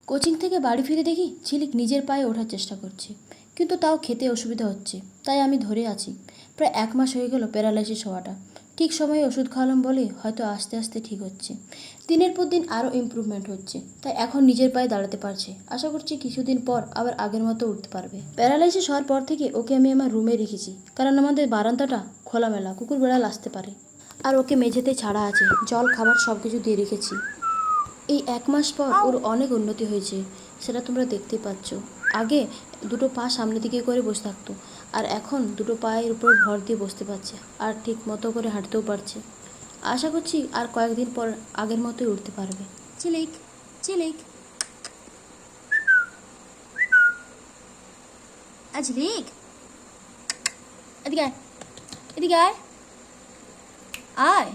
Coaching থেকে বাড়ি ফিরে দেখি ঝিলিক নিজের পায়ে ওঠার চেষ্টা করছে, কিন্তু তাও খেতে অসুবিধা হচ্ছে। তাই আমি ধরে আছি। প্রায় 1 মাস হয়ে গেল প্যারালাইসিস হওয়াটা। ঠিক সময়ে ওষুধ খাওয়ালাম বলে হয়তো আস্তে আস্তে ঠিক হচ্ছে। দিনের পর দিন আরও ইমপ্রুভমেন্ট হচ্ছে। তাই এখন নিজের পায়ে দাঁড়াতে পারছে। আশা করছি কিছুদিন পর আবার আগের মতো উঠতে পারবে। প্যারালাইসিস হওয়ার পর থেকে ওকে আমি আমার রুমে রেখেছি, কারণ আমাদের বারান্দাটা খোলামেলা, কুকুর বেড়াল আসতে পারে। আর ওকে মেঝেতে ছাড়া আছে, জল খাবার সব কিছু দিয়ে রেখেছি। এই 1 মাস পর ওর অনেক উন্নতি হয়েছে, সেটা তোমরা দেখতেই পাচ্ছ। আগে দুটো পা সামনের দিকে করে বসে থাকতো, আর এখন দুটো পায়ের উপর ভর দিয়ে বসতে পারছে, আর ঠিক মতো করে হাঁটতেও পারছে। আশা করছি আর কয়েকদিন পর আগের মতোই উঠতে পারবে। ঝিলিক, ঝিলিক, ঝিলিক, এদিকে আয়, এদিকে আয়, আয়।